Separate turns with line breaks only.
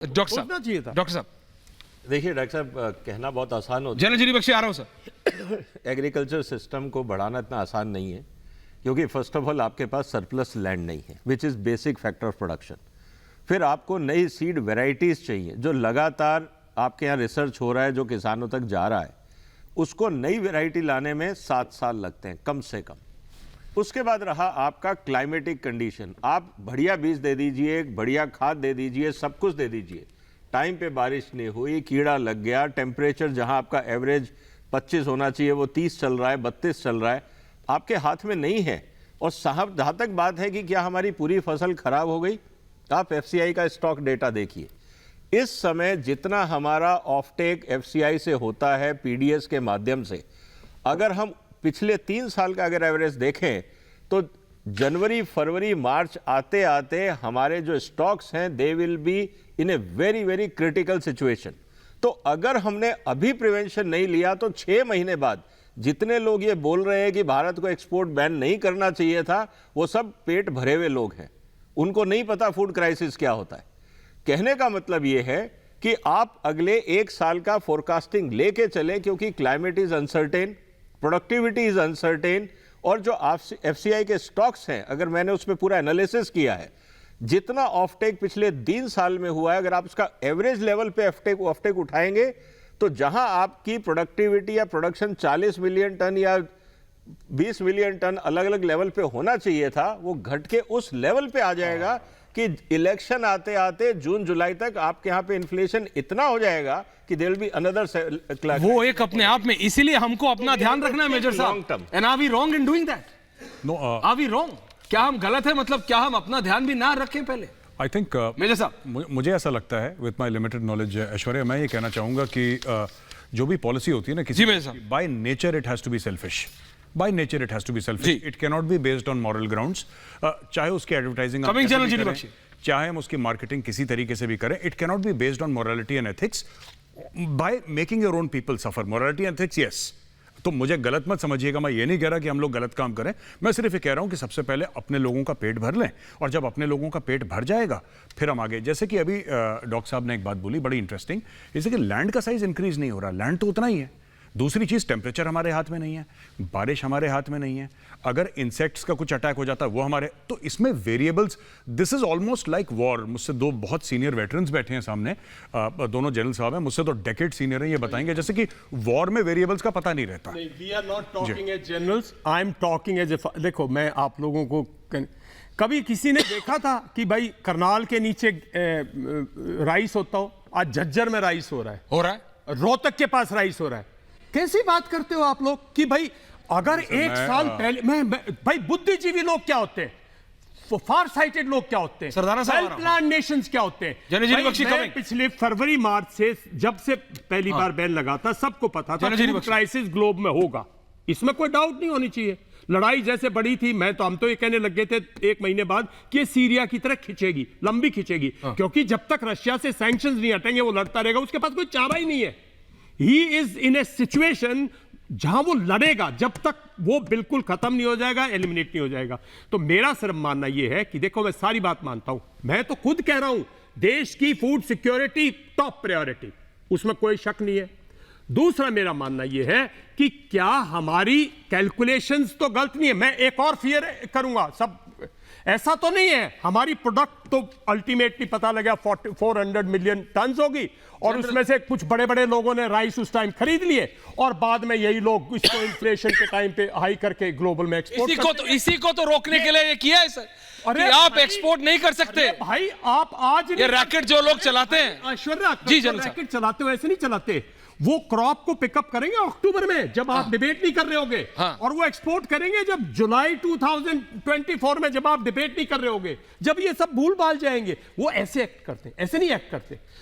Doctor साहब
चाहिए था।
डॉक्टर साहब
देखिए डॉक्टर साहब, कहना बहुत आसान होता
जनरल जी बख्शी आ रहा हूँ सर।
है। एग्रीकल्चर सिस्टम को बढ़ाना इतना आसान नहीं है, क्योंकि फर्स्ट ऑफ ऑल आपके पास सरप्लस लैंड नहीं है, which is basic factor of production. फिर आपको नई सीड वेराइटीज़ चाहिए, जो लगातार आपके यहाँ रिसर्च हो रहा है, जो किसानों तक जा रहा है, उसको नई वेराइटी लाने में 7 साल लगते हैं कम से कम। उसके बाद रहा आपका क्लाइमेटिक कंडीशन। आप बढ़िया बीज दे दीजिए, बढ़िया खाद दे दीजिए, सब कुछ दे दीजिए, टाइम पे बारिश नहीं हुई, कीड़ा लग गया, टेम्परेचर जहां आपका एवरेज 25 होना चाहिए वो 30 चल रहा है, 32 चल रहा है, आपके हाथ में नहीं है। और साहब, जहाँ तक बात है कि क्या हमारी पूरी फसल खराब हो गई, आप एफसीआई का स्टॉक डेटा देखिए। इस समय जितना हमारा ऑफटेक एफसीआई से होता है पीडीएस के माध्यम से, अगर हम पिछले 3 साल का अगर एवरेज देखें तो जनवरी फरवरी मार्च आते आते हमारे जो स्टॉक्स हैं they will be in a very very critical situation. तो अगर हमने अभी प्रिवेंशन नहीं लिया तो 6 महीने बाद जितने लोग ये बोल रहे हैं कि भारत को एक्सपोर्ट बैन नहीं करना चाहिए था, वो सब पेट भरे हुए लोग हैं, उनको नहीं पता फूड क्राइसिस क्या होता है। कहने का मतलब ये है कि आप अगले 1 साल का फोरकास्टिंग लेके चले, क्योंकि climate is uncertain, productivity is uncertain, और जो एफसीआई के स्टॉक्स हैं, अगर मैंने उसमें पूरा एनालिसिस किया है, जितना ऑफटेक पिछले 3 साल में हुआ है, अगर आप उसका एवरेज लेवल पे ऑफटेक उठाएंगे तो जहां आपकी प्रोडक्टिविटी या प्रोडक्शन 40 मिलियन टन या 20 मिलियन टन अलग अलग लेवल पे होना चाहिए था, वो घट के उस लेवल पे आ जाएगा कि इलेक्शन आते आते जून जुलाई तक आपके यहाँ पे इन्फ्लेशन इतना हो जाएगा कि देयर विल बी अनदर।
वो एक अपने आप में, इसीलिए हमको अपना ध्यान रखना है मेजर साहब। And are we wrong in doing that?
No,
are we wrong? क्या हम गलत है? मतलब क्या हम अपना ध्यान भी ना रखें पहले?
आई थिंक
मेजर साहब,
मुझे ऐसा लगता है, with my limited knowledge Aishwarya, मैं ये कहना चाहूंगा कि जो भी पॉलिसी होती है ना किसी, by nature it has to be selfish. By nature it has to be selfish. It can not be based on moral grounds. चाहे उसकी एडवर्टाइजिंग चाहे हम उसकी मार्केटिंग किसी तरीके से भी करें, it can not be based on morality and ethics by making your own people suffer. Morality and ethics, yes. तो मुझे गलत मत समझिएगा, मैं ये नहीं कह रहा कि हम लोग गलत काम करें, मैं सिर्फ ये कह रहा हूं कि सबसे पहले अपने लोगों का पेट भर लें, और जब अपने लोगों का पेट भर जाएगा फिर हम आगे। जैसे कि अभी डॉक्टर साहब ने एक बात बोली बड़ी इंटरेस्टिंग, जैसे कि लैंड का साइज इंक्रीज नहीं हो रहा, लैंड तो उतना ही है। दूसरी चीज, टेम्परेचर हमारे हाथ में नहीं है, बारिश हमारे हाथ में नहीं है, अगर इंसेक्ट्स का कुछ अटैक हो जाता है वो हमारे, तो इसमें variables, this is almost like war. मुझसे 2 बहुत सीनियर वेटरन्स बैठे हैं सामने, दोनों जनरल साहब हैं, मुझसे तो डेकेड सीनियर हैं, ये बताएंगे जैसे कि वॉर में वेरिएबल्स का पता नहीं रहता।
We are not talking as generals, I am talking as. देखो, मैं आप लोगों को, कभी किसी ने देखा था कि भाई करनाल के नीचे राइस होता हो? आज झज्जर में राइस हो रहा है, रोहतक के पास राइस हो रहा है। कैसी बात करते हो आप लोग कि भाई अगर 1 साल पहले भाई बुद्धिजीवी लोग क्या होते हैं, फार साइटेड लोग क्या होते हैं, वेल प्लान नेशंस क्या होते हैं। पिछले फरवरी मार्च से, जब से पहली बार बैन लगा था, सबको पता था क्राइसिस ग्लोब में होगा, इसमें कोई डाउट नहीं होनी चाहिए। लड़ाई जैसे बढ़ी थी, हम तो ये कहने लग गए थे 1 महीने बाद कि ये सीरिया की तरह खिंचेगी, लंबी खिंचेगी, क्योंकि जब तक रशिया से सैंक्शंस नहीं हटेंगे वो लड़ता रहेगा, उसके पास कोई चारा ही नहीं है। He is in a situation जहां वो लड़ेगा जब तक वो बिल्कुल खत्म नहीं हो जाएगा, एलिमिनेट नहीं हो जाएगा। तो मेरा सिर्फ मानना यह है कि देखो, मैं सारी बात मानता हूं, मैं तो खुद कह रहा हूं देश की फूड सिक्योरिटी टॉप प्रायोरिटी, उसमें कोई शक नहीं है। दूसरा मेरा मानना यह है कि क्या हमारी कैलकुलेशंस तो गलत नहीं है। मैं एक और फियर करूंगा, सब ऐसा तो नहीं है हमारी प्रोडक्ट तो अल्टीमेटली पता लगा 400 मिलियन टन होगी, और उसमें से कुछ बड़े बड़े लोगों ने राइस उस टाइम खरीद लिए, और बाद में यही लोग इसको इन्फ्लेशन के टाइम पे हाई करके ग्लोबल में एक्सपोर्ट
इसी को तो रोकने के लिए ये किया है सर। अरे आप एक्सपोर्ट नहीं कर सकते
भाई, आप आज
ये रैकेट जो लोग चलाते हैं,
ऐश्वर्या
जी
रैकेट चलाते हो, ऐसे नहीं चलाते। वो क्रॉप को पिकअप करेंगे अक्टूबर में, जब आप डिबेट नहीं कर रहे होगे, और वो एक्सपोर्ट करेंगे जब जुलाई 2024 में, जब आप डिबेट नहीं कर रहे होगे, जब ये सब भूल भाल जाएंगे। वो ऐसे एक्ट करते हैं, ऐसे नहीं एक्ट करते।